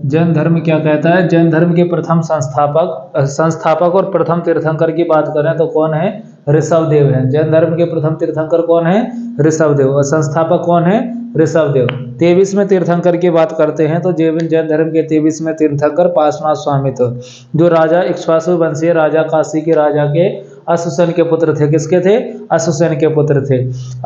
जैन धर्म क्या कहता है? जैन धर्म के प्रथम संस्थापक और प्रथम तीर्थंकर की बात करें तो कौन है? ऋषभदेव है। जैन धर्म के प्रथम तीर्थंकर कौन है? ऋषभदेव। और संस्थापक कौन है? ऋषभदेव। 23वें तीर्थंकर की बात करते हैं तो जैन धर्म के 23वें तीर्थंकर पार्श्वनाथ स्वामी थे, जो राजा इक्ष्वाकु वंशीय राजा काशी के राजा के अश्वसेन के पुत्र थे। किसके थे? अश्वसेन के पुत्र थे।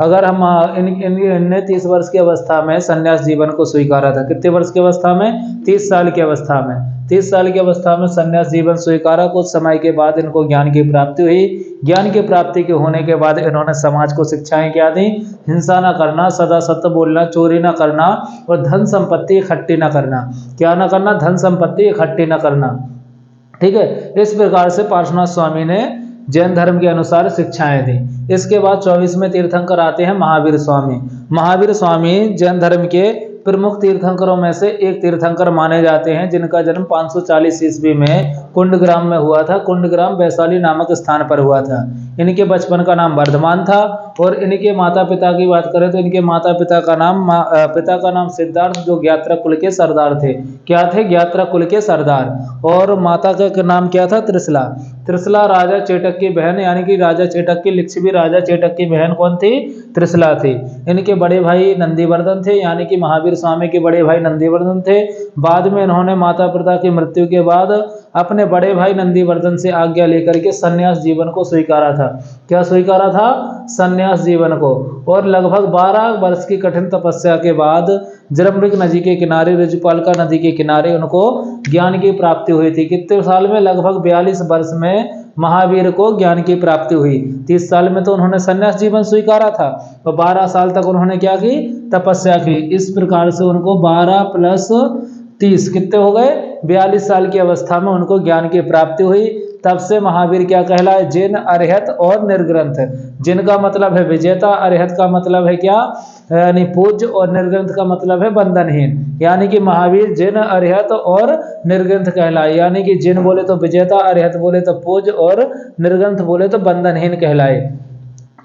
अगर हम इनने 30 वर्ष की अवस्था में संन्यास जीवन को स्वीकारा था। कितने वर्ष की अवस्था में? 30 साल की अवस्था में। 30 साल की अवस्था में संन्यास जीवन स्वीकारा। कुछ समय के बाद इनको ज्ञान की प्राप्ति हुई। ज्ञान की प्राप्ति के होने के बाद इन्होंने समाज को शिक्षाएं क्या दी? हिंसा न करना, सदा सत्य बोलना, चोरी न करना और धन संपत्ति इकट्ठी न करना। क्या न करना? धन संपत्ति इकट्ठी न करना। ठीक है, इस प्रकार से पार्श्वनाथ स्वामी ने जैन धर्म के अनुसार शिक्षाएं दी। इसके बाद 24वें तीर्थंकर आते हैं महावीर स्वामी। महावीर स्वामी जैन धर्म के प्रमुख तीर्थंकरों में से एक तीर्थंकर माने जाते हैं, जिनका जन्म 540 ईस्वी में कुंडग्राम में हुआ था। कुंडग्राम वैशाली नामक स्थान पर हुआ था। इनके बचपन का नाम वर्धमान था। और इनके माता पिता की बात करें तो इनके माता पिता का नाम सिद्धार्थ, जो ज्ञात्रा कुल के सरदार थे। क्या थे? ज्ञात्रा कुल के सरदार। और माता का नाम क्या था? त्रिशला। त्रिशला राजा चेटक की बहन, यानी कि राजा चेटक की लिच्छवी राजा चेटक की बहन कौन थी? त्रिशला थी। इनके बड़े भाई नंदीवर्धन थे, यानी कि महावीर स्वामी के बड़े भाई नंदीवर्धन थे। बाद में इन्होंने माता पिता की मृत्यु के बाद अपने बड़े भाई नंदीवर्धन से आज्ञा लेकर के सन्यास जीवन को स्वीकारा था। क्या स्वीकारा था? सन्यास जीवन को। और लगभग 12 वर्ष की कठिन तपस्या के बाद जरमृग नदी के किनारे, ऋजुपालिका नदी के किनारे उनको ज्ञान की प्राप्ति हुई थी। कितने साल में? लगभग 42 वर्ष में महावीर को ज्ञान की प्राप्ति हुई। 30 साल में तो उन्होंने सन्यास जीवन स्वीकारा था, तो 12 साल तक उन्होंने क्या की? तपस्या की। इस प्रकार से उनको 12 प्लस 30 कितने हो गए? 42 साल की अवस्था में उनको ज्ञान की प्राप्ति हुई। तब से महावीर क्या कहलाए? जिन, अरिहत और निर्ग्रंथ। जिन का मतलब है विजेता, अरिहत का मतलब है क्या? यानी पूज्य, और निर्ग्रंथ का मतलब है बंधनहीन। यानी कि महावीर जिन, अरिहत और निर्ग्रंथ कहलाए। यानी कि जिन बोले तो विजेता, अरिहत बोले तो पूज्य और निर्ग्रंथ बोले तो बंधनहीन कहलाए।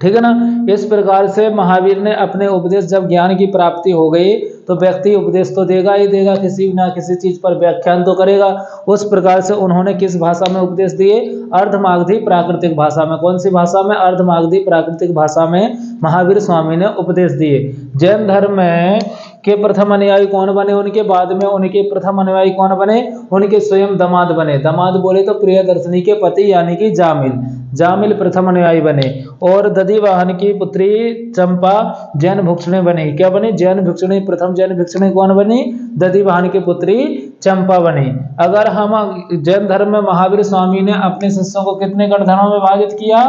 ठीक है ना। इस प्रकार से महावीर ने अपने उपदेश, जब ज्ञान की प्राप्ति हो गई तो व्यक्ति उपदेश तो देगा ही देगा, किसी ना किसी चीज पर व्याख्यान तो करेगा। उस प्रकार से उन्होंने किस भाषा में उपदेश दिए? अर्धमागधी प्राकृतिक भाषा में। कौन सी भाषा में? अर्धमागधी प्राकृतिक भाषा में महावीर स्वामी ने उपदेश दिए। जैन धर्म में के प्रथम अनुयायी कौन बने? उनके बाद में उनके प्रथम अनुयायी कौन बने? उनके स्वयं दामाद बने। दामाद बोले तो प्रियदर्शनी के पति, यानी कि जामिल। जामिल प्रथम अनुयायी बने। और दधिवाहन की पुत्री चंपा जैन भिक्षुणी बनी। क्या बनी? जैन भिक्षुणी। प्रथम जैन भिक्षुणी कौन बनी? दधिवाहन की पुत्री चंपा बनी। अगर हम जैन धर्म में महावीर स्वामी ने अपने शिष्यों को कितने गणधरों में विभाजित किया?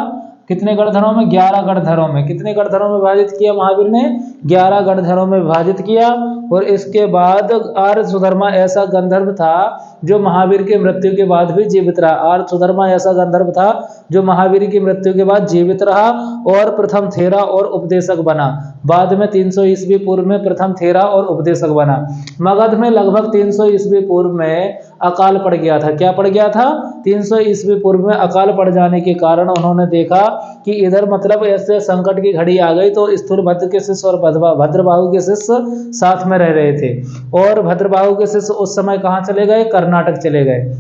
कितने गणधरों में? 11 गणधरों में। कितने गणधरों में विभाजित किया महावीर ने? 11 गणधरों में विभाजित किया। और इसके बाद आर्य सुधर्मा ऐसा गंधर्व था जो महावीर की मृत्यु के बाद भी जीवित रहा। आर्य सुधर्मा ऐसा गंधर्व था जो महावीर की मृत्यु के बाद जीवित रहा और प्रथम थेरा और उपदेशक बना। बाद में 300 ईस्वी पूर्व में प्रथम थेरा और उपदेशक बना। मगध में लगभग 300 ईस्वी पूर्व में अकाल पड़ गया था। क्या पड़ गया था? 300 ईस्वी पूर्व में अकाल पड़ जाने के कारण उन्होंने देखा कि इधर मतलब ऐसे संकट की घड़ी आ गई, तो स्थूलभद्र के शिष्य और भद्रबाहु के शिष्य साथ में रह रहे थे। और भद्रबाहु के शिष्य उस समय कहाँ चले गए? कर्नाटक चले गए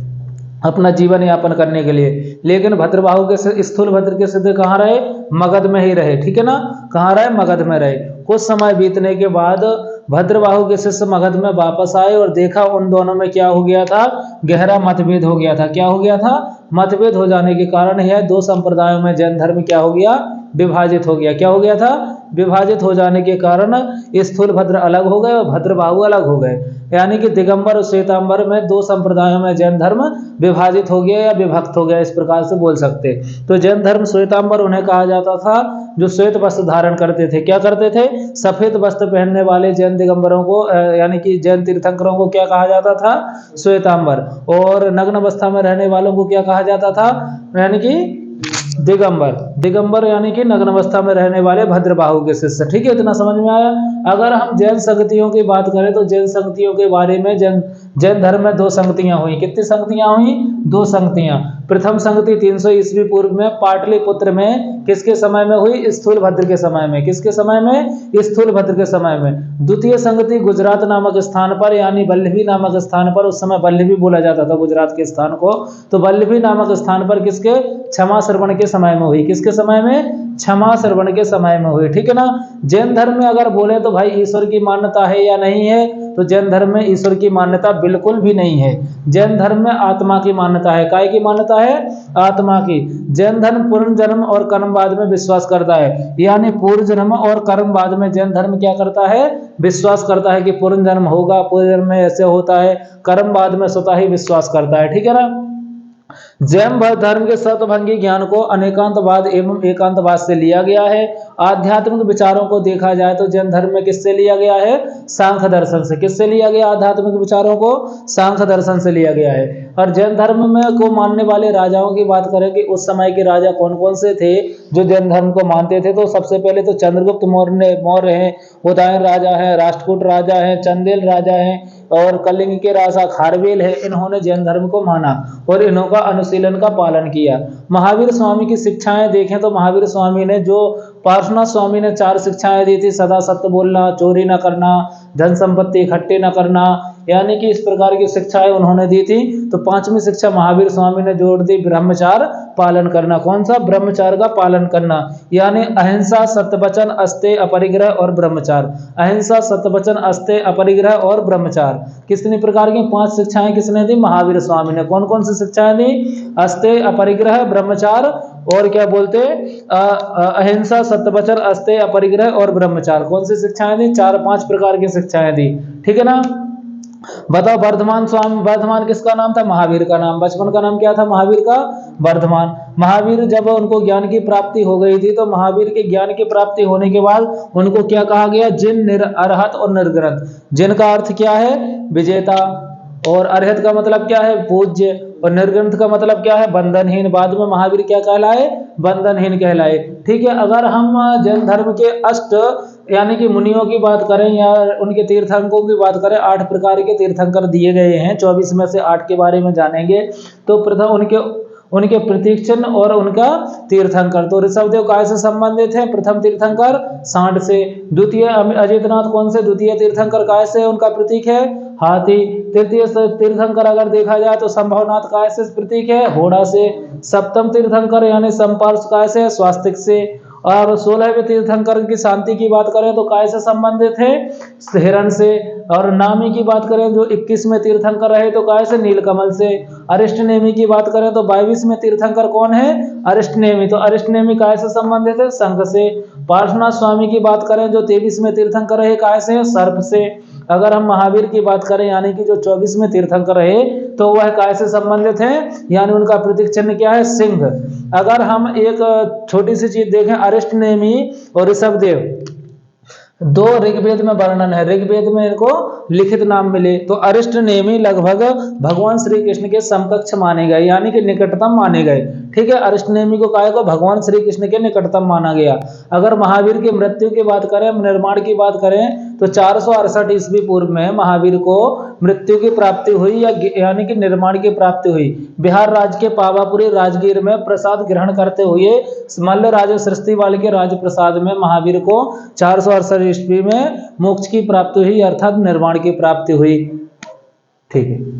अपना जीवन यापन करने के लिए। लेकिन भद्रबाहु के स्थूलभद्र के सिद्ध कहाँ रहे? मगध में ही रहे। ठीक है ना। कहाँ रहे? मगध में रहे। कुछ समय बीतने के बाद भद्रबाहु के शिष्य मगध में वापस आए और देखा उन दोनों में क्या हो गया था? गहरा मतभेद हो गया था। क्या हो गया था? मतभेद हो जाने के कारण यह दो संप्रदायों में जैन धर्म क्या हो गया? विभाजित हो गया। क्या हो गया था? विभाजित हो जाने के कारण स्थूलभद्र अलग हो गए और भद्रबाहु अलग हो गए। यानी कि दिगंबर और श्वेतांबर में दो संप्रदायों में जैन धर्म विभाजित हो गया या विभक्त हो गया, इस प्रकार से बोल सकते। तो जैन धर्म श्वेतांबर उन्हें कहा जाता था जो श्वेत वस्त्र धारण करते थे। क्या करते थे? सफेद वस्त्र पहनने वाले जैन दिगंबरों को यानी कि जैन तीर्थंकरों को क्या कहा जाता था? श्वेतांबर। और नग्न अवस्था में रहने वालों को क्या कहा जाता था? यानी कि दिगंबर। दिगंबर यानी कि नग्न अवस्था में रहने वाले भद्रबाहु के शिष्य। ठीक है, इतना समझ में आया। अगर हम जैन संगतियों की बात करें तो जैन संगतियों के बारे में जैन धर्म में 2 संगतियां हुई। कितनी संगतियां हुई? 2 संगतियां। प्रथम संगति 300 ईस्वी पूर्व में पाटलिपुत्र में किसके समय में हुई? स्थूलभद्र के समय में। किसके समय में? स्थूलभद्र के समय में। द्वितीय संगति गुजरात नामक स्थान पर, यानी वल्लभी नामक स्थान पर, उस समय वल्लभी बोला जाता था गुजरात के स्थान को, तो वल्लभी नामक स्थान पर किसके? क्षमा श्रवण के समय में हुई। किसके समय में? क्षमा श्रवण के समय में हुई। ठीक है ना। जैन धर्म में अगर बोले तो भाई ईश्वर की मान्यता है या नहीं है, तो जैन धर्म में ईश्वर की मान्यता बिल्कुल भी नहीं है। जैन धर्म में आत्मा की मान्यता है। काय की मान्यता है? आत्मा की। जैन धर्म पूर्ण जन्म और कर्मवाद में विश्वास करता है, यानी पूर्व जन्म और कर्मवाद में जैन धर्म क्या करता है? विश्वास करता है कि पूर्ण जन्म होगा, पूर्व जन्म में ऐसे होता है, कर्मवाद में स्वतः ही विश्वास करता है। ठीक है ना। जैन धर्म के सतभंगी ज्ञान को अनेकांतवाद एवं एकांतवाद से लिया गया है। आध्यात्मिक विचारों को देखा जाए तो जैन धर्म में किससे लिया गया है? सांख्य दर्शन से। किससे लिया गया? आध्यात्मिक विचारों को सांख्य दर्शन से लिया गया है। और जैन धर्म में को मानने वाले राजाओं की बात करें कि उस समय के राजा कौन कौन से थे जो जैन धर्म को मानते थे, तो सबसे पहले तो चंद्रगुप्त मौर्य हैं, उदयन राजा हैं, राष्ट्रकूट राजा हैं, चंदेल राजा हैं, और कलिंग के राजा खारवेल है। इन्होंने जैन धर्म को माना और इन्होंने अनुशीलन का पालन किया। महावीर स्वामी की शिक्षाएं देखें तो महावीर स्वामी ने जो पार्श्वनाथ स्वामी ने 4 शिक्षाएं दी थी, सदा सत्य बोलना, चोरी न करना, धन संपत्ति इकट्ठी न करना, यानी कि इस प्रकार की शिक्षाएं उन्होंने दी थी। तो 5वीं शिक्षा महावीर स्वामी ने जोड़ दी, ब्रह्मचार पालन करना। कौन सा? ब्रह्मचार का पालन करना, यानी अहिंसा, सत्यवचन, अस्तेय, अपरिग्रह और ब्रह्मचार। अहिंसा, सत्यवचन, अस्तेय, अपरिग्रह और ब्रह्मचार। कितनी प्रकार की 5 शिक्षाएं किसने दी? महावीर स्वामी ने। कौन कौन सी शिक्षाएं दी? अस्तेय, अपरिग्रह, ब्रह्मचार और क्या बोलते? अहिंसा, सत्यवचन, अस्तेय, अपरिग्रह और ब्रह्मचार। कौन सी शिक्षाएं दी? 4-5 प्रकार की शिक्षाएं दी। ठीक है ना। बताओ, वर्धमान स्वामी, वर्धमान किसका नाम था? महावीर का नाम। बचपन का नाम क्या था महावीर का? वर्धमान। महावीर जब उनको ज्ञान की प्राप्ति हो गई थी, तो महावीर के ज्ञान की प्राप्ति होने के बाद उनको क्या कहा गया? जिन, अरहत और निर्ग्रंथ। जिन का अर्थ क्या है? विजेता। और अरहत का मतलब क्या है? पूज्य। और निर्ग्रंथ का मतलब क्या है? बंधनहीन। बाद में महावीर क्या कहलाए? बंधनहीन कहलाए। ठीक है। अगर हम जैन धर्म के अष्ट यानी कि मुनियों की बात करें या उनके तीर्थंकरों की बात करें, 8 प्रकार के तीर्थंकर दिए गए हैं, 24 में से 8 के बारे में जानेंगे। तो प्रथम उनके प्रतीक चिन्ह और उनका तीर्थंकर। तो ऋषभदेव काय से संबंधित है? प्रथम तीर्थंकर सांड से। द्वितीय अजितनाथ कौन से? द्वितीय तीर्थंकर काय से? उनका प्रतीक है हाथी। तृतीय तीर्थंकर अगर देखा जाए तो संभवनाथ काय से प्रतीक है? घोड़ा से। सप्तम तीर्थंकर यानी संपार्श्व काय से? स्वास्तिक से। और 16वें तीर्थंकर की शांति की बात करें तो काय से संबंधित है? हिरण से। और नामी की बात करें जो 21वें तीर्थंकर रहे तो काय से? नीलकमल से। अरिष्टनेमी की बात करें तो 22वें तीर्थंकर कौन है? अरिष्टनेमी। तो अरिष्टनेमी काय से संबंधित है? शंख से। पार्श्वनाथ स्वामी की बात करें जो 23वें तीर्थंकर रहे, काय से? सर्प से। अगर हम महावीर की बात करें यानी कि जो 24वें तीर्थंकर रहे, तो वह काय से संबंधित है? यानी उनका प्रतीक चिन्ह क्या है? सिंह। अगर हम एक छोटी सी चीज देखें, अरिष्टनेमी और ऋषभदेव 2 ऋग्वेद में वर्णन है। ऋग्वेद में इनको लिखित नाम मिले। तो अरिष्टनेमी लगभग भगवान श्री कृष्ण के समकक्ष माने गए, यानी कि निकटतम माने गए। ठीक है। अरिष्टनेमी को काय को? भगवान श्री कृष्ण के निकटतम माना गया। अगर महावीर की मृत्यु की बात करें, निर्माण की बात करें, तो 468 ईस्वी पूर्व में महावीर को मृत्यु की प्राप्ति हुई, यानी कि निर्माण की प्राप्ति हुई। बिहार राज्य के पावापुरी राजगीर में प्रसाद ग्रहण करते हुए मल्ल राजा सृष्टिवाल के राजप्रसाद में महावीर को 468 ईस्वी में मोक्ष की प्राप्ति हुई, अर्थात निर्वाण की प्राप्ति हुई। ठीक है।